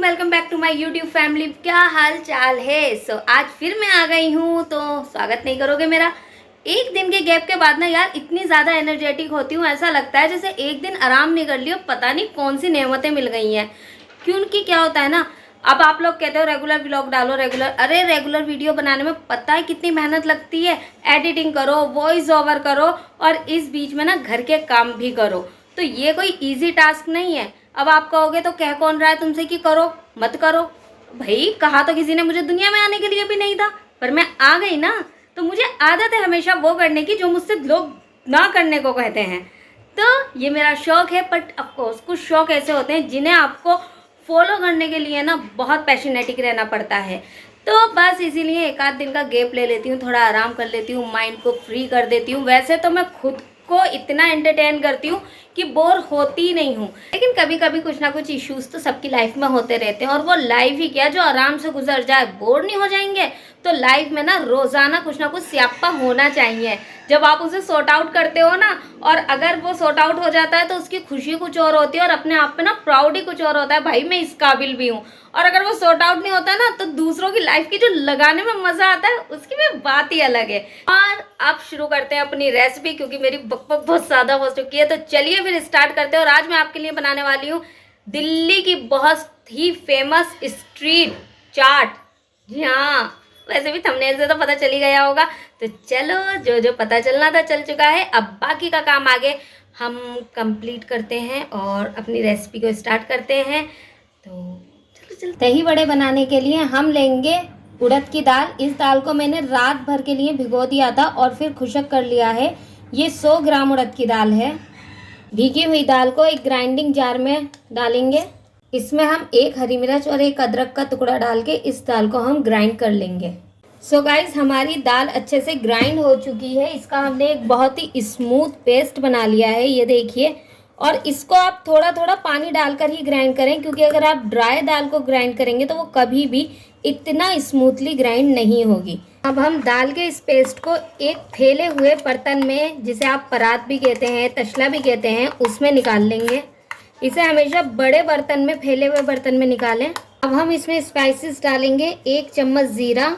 Welcome back to my YouTube family. क्या हाल चाल है। आज फिर मैं आ गई हूँ, तो स्वागत नहीं करोगे मेरा। एक दिन के गैप के बाद ना यार इतनी ज़्यादा एनर्जेटिक होती हूँ, ऐसा लगता है जैसे एक दिन आराम नहीं कर लियो, पता नहीं कौन सी नेमतें मिल गई हैं। क्योंकि क्या होता है ना, अब आप लोग कहते हो रेगुलर व्लॉग डालो रेगुलर, अरे रेगुलर वीडियो बनाने में पता है कितनी मेहनत लगती है। एडिटिंग करो, वॉइस ओवर करो और इस बीच में ना घर के काम भी करो, तो ये कोई ईजी टास्क नहीं है। अब आप कहोगे तो कह कौन रहा है तुमसे कि करो मत करो। भाई कहा तो किसी ने मुझे दुनिया में आने के लिए भी नहीं था, पर मैं आ गई ना, तो मुझे आदत है हमेशा वो करने की जो मुझसे लोग ना करने को कहते हैं। तो ये मेरा शौक है, बट ऑफकोर्स कुछ शौक ऐसे होते हैं जिन्हें आपको फॉलो करने के लिए ना बहुत पैशनेटिक रहना पड़ता है। तो बस इसीलिए एक आध दिन का गैप ले लेती हूँ, थोड़ा आराम कर लेती हूँ, माइंड को फ्री कर देती हूँ। वैसे तो मैं खुद को इतना एंटरटेन करती हूँ कि बोर होती नहीं हूँ, लेकिन कभी कभी कुछ ना कुछ इश्यूज तो सबकी लाइफ में होते रहते हैं। और वो लाइफ ही क्या जो आराम से गुजर जाए, बोर नहीं हो जाएंगे। तो लाइफ में ना रोज़ाना कुछ ना कुछ स्यापा होना चाहिए। जब आप उसे सॉर्ट आउट करते हो ना, और अगर वो सॉर्ट आउट हो जाता है तो उसकी खुशी कुछ और होती है और अपने आप पे ना प्राउड ही कुछ और होता है, भाई मैं इस काबिल भी हूँ। और अगर वो सॉर्ट आउट नहीं होता ना, तो दूसरों की लाइफ की जो लगाने में मज़ा आता है उसकी भी बात ही अलग है। और अब शुरू करते हैं अपनी रेसिपी, क्योंकि मेरी बकबक बहुत ज़्यादा हो चुकी है। तो चलिए फिर स्टार्ट करते हैं। और आज मैं आपके लिए बनाने वाली हूँ दिल्ली की बहुत ही फेमस स्ट्रीट चाट। जी हाँ, वैसे भी थंबनेल से तो पता चल ही गया होगा। तो चलो, जो जो पता चलना था चल चुका है, अब बाकी का काम आगे हम कंप्लीट करते हैं और अपनी रेसिपी को स्टार्ट करते हैं। तो चलो चलो। दही बड़े बनाने के लिए हम लेंगे उड़द की दाल। इस दाल को मैंने रात भर के लिए भिगो दिया था और फिर खुशक कर लिया है। ये 100 ग्राम उड़द की दाल है। भीगी हुई दाल को एक ग्राइंडिंग जार में डालेंगे। इसमें हम एक हरी मिर्च और एक अदरक का टुकड़ा डाल के इस दाल को हम ग्राइंड कर लेंगे। सो गाइज, हमारी दाल अच्छे से ग्राइंड हो चुकी है। इसका हमने एक बहुत ही स्मूथ पेस्ट बना लिया है, ये देखिए। और इसको आप थोड़ा थोड़ा पानी डालकर ही ग्राइंड करें, क्योंकि अगर आप ड्राई दाल को ग्राइंड करेंगे तो वो कभी भी इतना स्मूथली ग्राइंड नहीं होगी। अब हम दाल के इस पेस्ट को एक फैले हुए बर्तन में, जिसे आप परात भी कहते हैं, तसला भी कहते हैं, उसमें निकाल लेंगे। इसे हमेशा बड़े बर्तन में, फैले हुए बर्तन में निकालें। अब हम इसमें स्पाइसेस डालेंगे। 1 चम्मच ज़ीरा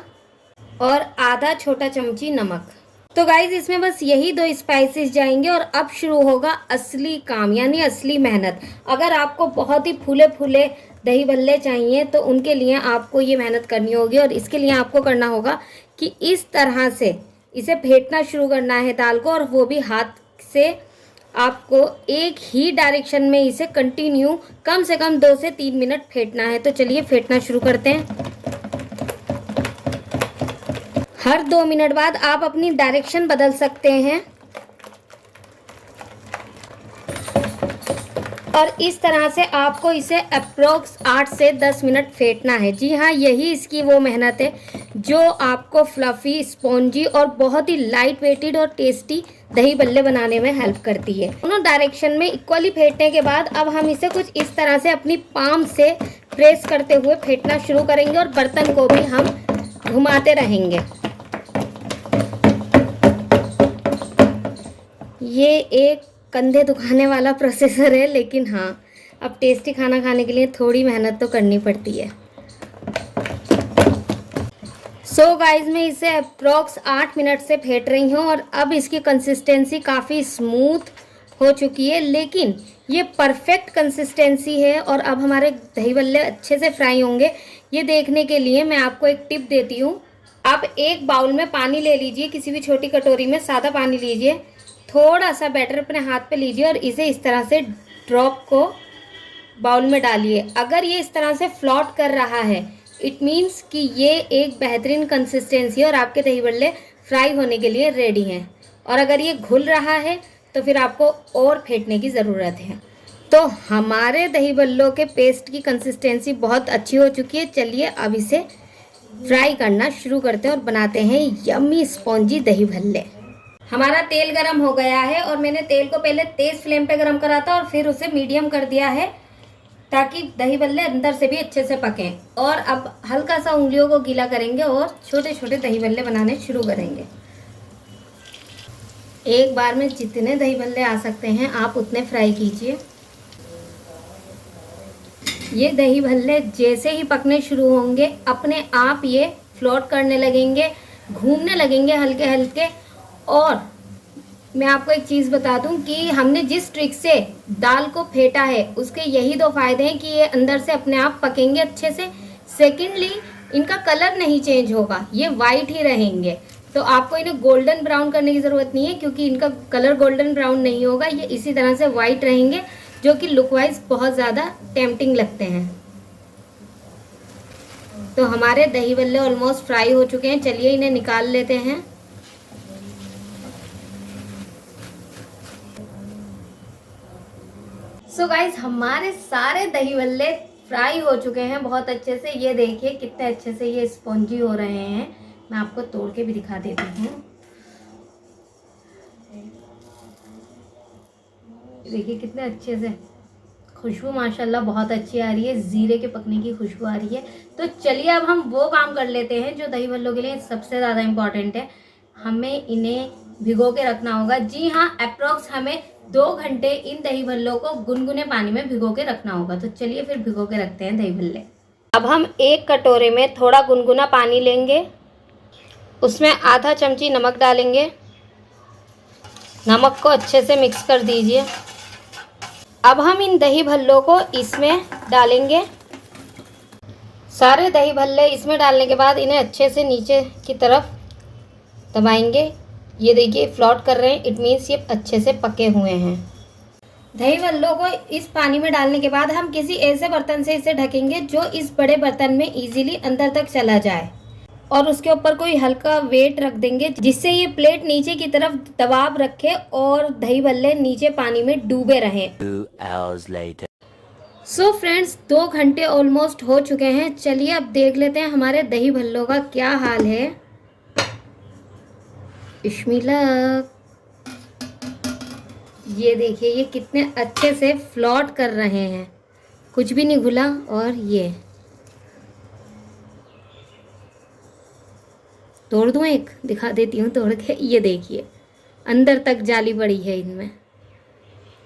और आधा छोटा चमची नमक। तो गाइज इसमें बस यही 2 स्पाइसेस जाएंगे और अब शुरू होगा असली काम, यानी असली मेहनत। अगर आपको बहुत ही फूले फूले दही बल्ले चाहिए तो उनके लिए आपको ये मेहनत करनी होगी। और इसके लिए आपको करना होगा कि इस तरह से इसे फेंटना शुरू करना है दाल को, और वो भी हाथ से। आपको एक ही डायरेक्शन में इसे कंटिन्यू कम से कम 2 से 3 मिनट फेंटना है। तो चलिए फेंटना शुरू करते हैं। हर 2 मिनट बाद आप अपनी डायरेक्शन बदल सकते हैं और इस तरह से आपको इसे अप्रोक्स 8 से 10 मिनट फेंटना है। जी हाँ, यही इसकी वो मेहनत है जो आपको फ्लफी, स्पॉन्जी और बहुत ही लाइट वेटेड और टेस्टी दही बल्ले बनाने में हेल्प करती है। दोनों डायरेक्शन में इक्वली फेंटने के बाद अब हम इसे कुछ इस तरह से अपनी पाम से प्रेस करते हुए फेंटना शुरू करेंगे और बर्तन को भी हम घुमाते रहेंगे। ये एक कंधे दुखाने वाला प्रोसेसर है, लेकिन हाँ, अब टेस्टी खाना खाने के लिए थोड़ी मेहनत तो करनी पड़ती है। सो गाइज, मैं इसे अप्रॉक्स 8 मिनट से फेंट रही हूँ और अब इसकी कंसिस्टेंसी काफ़ी स्मूथ हो चुकी है, लेकिन ये परफेक्ट कंसिस्टेंसी है। और अब हमारे दही बल्ले अच्छे से फ्राई होंगे, ये देखने के लिए मैं आपको एक टिप देती हूँ। आप एक बाउल में पानी ले लीजिए, किसी भी छोटी कटोरी में सादा पानी लीजिए, थोड़ा सा बैटर अपने हाथ पे लीजिए और इसे इस तरह से ड्रॉप को बाउल में डालिए। अगर ये इस तरह से फ्लॉट कर रहा है, इट मीन्स कि ये एक बेहतरीन कंसिस्टेंसी है और आपके दही बल्ले फ्राई होने के लिए रेडी हैं। और अगर ये घुल रहा है तो फिर आपको और फेंटने की ज़रूरत है। तो हमारे दही बल्लों के पेस्ट की कंसिस्टेंसी बहुत अच्छी हो चुकी है। चलिए अब इसे फ्राई करना शुरू करते हैं और बनाते हैं यम्मी स्पॉन्जी दही भल्ले। हमारा तेल गरम हो गया है और मैंने तेल को पहले तेज़ फ्लेम पे गरम करा था और फिर उसे मीडियम कर दिया है, ताकि दही बल्ले अंदर से भी अच्छे से पकें। और अब हल्का सा उंगलियों को गीला करेंगे और छोटे छोटे दही बल्ले बनाने शुरू करेंगे। एक बार में जितने दही बल्ले आ सकते हैं आप उतने फ्राई कीजिए। ये दही भल्ले जैसे ही पकने शुरू होंगे अपने आप ये फ्लोट करने लगेंगे, घूमने लगेंगे हल्के हल्के। और मैं आपको एक चीज़ बता दूं कि हमने जिस ट्रिक से दाल को फेंटा है उसके यही दो फायदे हैं कि ये अंदर से अपने आप पकेंगे अच्छे से। सेकेंडली, इनका कलर नहीं चेंज होगा, ये वाइट ही रहेंगे। तो आपको इन्हें गोल्डन ब्राउन करने की ज़रूरत नहीं है, क्योंकि इनका कलर गोल्डन ब्राउन नहीं होगा, ये इसी तरह से वाइट रहेंगे, जो कि लुक वाइज बहुत ज़्यादा टेम्पटिंग लगते हैं। तो हमारे दही बल्ले ऑलमोस्ट फ्राई हो चुके हैं, चलिए इन्हें निकाल लेते हैं। सो गाइस, हमारे सारे दही बल्ले फ्राई हो चुके हैं बहुत अच्छे से। ये देखिए कितने अच्छे से ये स्पॉन्जी हो रहे हैं। मैं आपको तोड़ के भी दिखा देती हूँ। देखिए कितने अच्छे से, खुशबू माशाल्लाह बहुत अच्छी आ रही है, ज़ीरे के पकने की खुशबू आ रही है। तो चलिए अब हम वो काम कर लेते हैं जो दही भल्लों के लिए सबसे ज़्यादा इम्पॉर्टेंट है। हमें इन्हें भिगो के रखना होगा। जी हाँ, अप्रोक्स हमें 2 घंटे इन दही भल्लों को गुनगुने पानी में भिगो के रखना होगा। तो चलिए फिर भिगो के रखते हैं दही भल्ले। अब हम एक कटोरे में थोड़ा गुनगुना पानी लेंगे, उसमें आधा चमची नमक डालेंगे। नमक को अच्छे से मिक्स कर दीजिए। अब हम इन दही भल्लों को इसमें डालेंगे। सारे दही भल्ले इसमें डालने के बाद इन्हें अच्छे से नीचे की तरफ दबाएंगे। ये देखिए फ्लोट कर रहे हैं, इट मीन्स ये अच्छे से पके हुए हैं। दही भल्लों को इस पानी में डालने के बाद हम किसी ऐसे बर्तन से इसे ढकेंगे जो इस बड़े बर्तन में इजीली अंदर तक चला जाए, और उसके ऊपर कोई हल्का वेट रख देंगे जिससे ये प्लेट नीचे की तरफ दबाव रखे और दही भल्ले नीचे पानी में डूबे रहें। 2 hours later. सो फ्रेंड्स, 2 घंटे ऑलमोस्ट हो चुके हैं। चलिए अब देख लेते हैं हमारे दही भल्लों का क्या हाल है। बिस्मिल्लाह। ये देखिए ये कितने अच्छे से फ्लोट कर रहे हैं, कुछ भी नहीं घुला। और ये तोड़ दूँ, एक दिखा देती हूँ तोड़ के। ये देखिए अंदर तक जाली पड़ी है इनमें।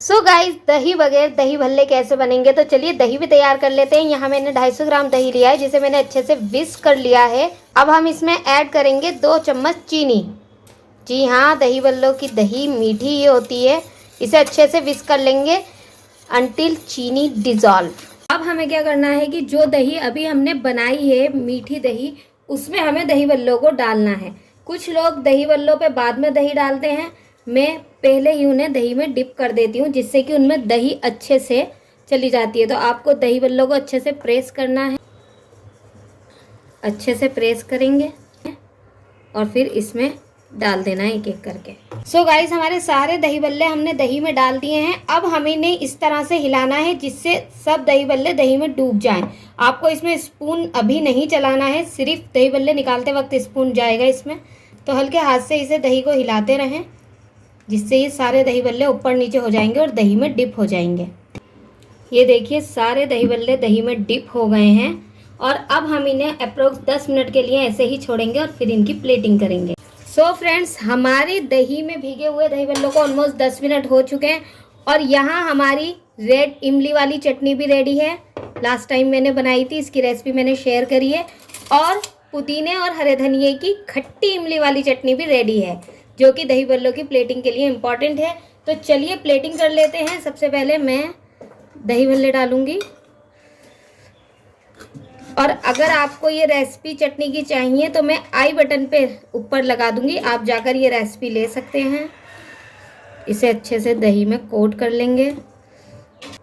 सो गाइस, दही बगैर दही भल्ले कैसे बनेंगे, तो चलिए दही भी तैयार कर लेते हैं। यहाँ मैंने 250 ग्राम दही लिया है, जिसे मैंने अच्छे से विस्क कर लिया है। अब हम इसमें ऐड करेंगे 2 चम्मच चीनी। जी हाँ, दही भल्लों की दही मीठी ही होती है। इसे अच्छे से विस्क कर लेंगे अंटिल चीनी डिज़ोल्व। अब हमें क्या करना है कि जो दही अभी हमने बनाई है, मीठी दही, उसमें हमें दही भल्लों को डालना है। कुछ लोग दही भल्लों पे बाद में दही डालते हैं, मैं पहले ही उन्हें दही में डिप कर देती हूँ, जिससे कि उनमें दही अच्छे से चली जाती है। तो आपको दही भल्लों को अच्छे से प्रेस करना है, अच्छे से प्रेस करेंगे और फिर इसमें डाल देना है एक एक करके। सो गाइस, हमारे सारे दही भल्ले हमने दही में डाल दिए हैं। अब हमें इन्हें इस तरह से हिलाना है जिससे सब दही भल्ले दही में डूब जाएं। आपको इसमें स्पून अभी नहीं चलाना है, सिर्फ दही भल्ले निकालते वक्त स्पून जाएगा इसमें। तो हल्के हाथ से इसे दही को हिलाते रहें, जिससे ये सारे दही भल्ले ऊपर नीचे हो जाएंगे और दही में डिप हो जाएंगे। ये देखिए सारे दही भल्ले दही में डिप हो गए हैं। और अब हम इन्हें अप्रोक्स 10 मिनट के लिए ऐसे ही छोड़ेंगे और फिर इनकी प्लेटिंग करेंगे। सो फ्रेंड्स, हमारी दही में भीगे हुए दही भल्लों को ऑलमोस्ट 10 मिनट हो चुके हैं। और यहाँ हमारी रेड इमली वाली चटनी भी रेडी है। लास्ट टाइम मैंने बनाई थी, इसकी रेसिपी मैंने शेयर करी है। और पुदीने और हरे धनिए की खट्टी इमली वाली चटनी भी रेडी है, जो कि दही भल्लों की प्लेटिंग के लिए इम्पॉर्टेंट है। तो चलिए प्लेटिंग कर लेते हैं। सबसे पहले मैं दही भल्ले डालूंगी, और अगर आपको ये रेसिपी चटनी की चाहिए तो मैं आई बटन पे ऊपर लगा दूंगी, आप जाकर ये रेसिपी ले सकते हैं। इसे अच्छे से दही में कोट कर लेंगे।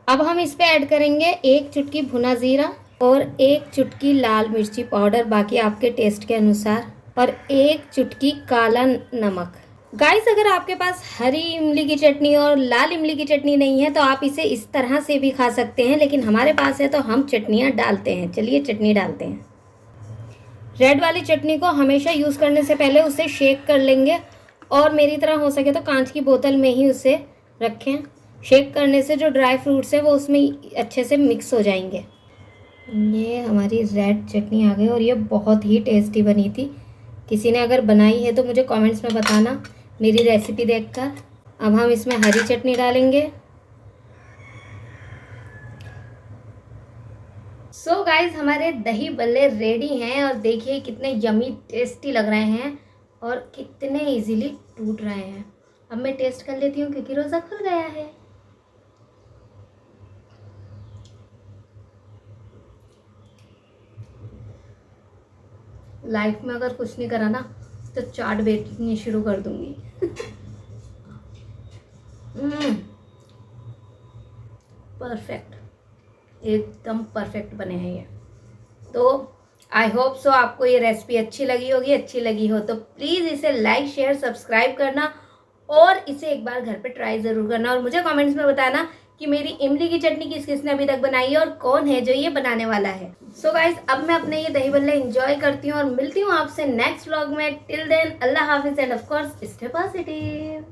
अब हम इस पे ऐड करेंगे 1 चुटकी भुना जीरा और 1 चुटकी लाल मिर्ची पाउडर, बाकी आपके टेस्ट के अनुसार, और 1 चुटकी काला नमक। गाइस, अगर आपके पास हरी इमली की चटनी और लाल इमली की चटनी नहीं है तो आप इसे इस तरह से भी खा सकते हैं, लेकिन हमारे पास है तो हम चटनियाँ डालते हैं। चलिए चटनी डालते हैं। रेड वाली चटनी को हमेशा यूज़ करने से पहले उसे शेक कर लेंगे, और मेरी तरह हो सके तो कांच की बोतल में ही उसे रखें। शेक करने से जो ड्राई फ्रूट्स है वो उसमें अच्छे से मिक्स हो जाएंगे। ये हमारी रेड चटनी आ गई और ये बहुत ही टेस्टी बनी थी। किसी ने अगर बनाई है तो मुझे कमेंट्स में बताना मेरी रेसिपी देखकर। अब हम इसमें हरी चटनी डालेंगे, सो गाइस हमारे दही बल्ले रेडी हैं और देखिए कितने यमी टेस्टी लग रहे हैं और कितने इजीली टूट रहे हैं। अब मैं टेस्ट कर लेती हूँ क्योंकि रोज़ा खुल गया है। लाइफ में अगर कुछ नहीं करा ना तो चाट बेचनी शुरू कर दूंगी। परफेक्ट, एकदम परफेक्ट बने हैं ये। तो आई होप सो आपको ये रेसिपी अच्छी लगी होगी। अच्छी लगी हो तो प्लीज़ इसे लाइक शेयर सब्सक्राइब करना और इसे एक बार घर पे ट्राई ज़रूर करना और मुझे कमेंट्स में बताना कि मेरी इमली की चटनी किस किसने अभी तक बनाई है और कौन है जो ये बनाने वाला है। सो गाइस अब मैं अपने ये दही बल्ले एंजॉय करती हूँ और मिलती हूँ आपसे नेक्स्ट व्लॉग में। टिल देन अल्लाह हाफिज़ end of course stay positive.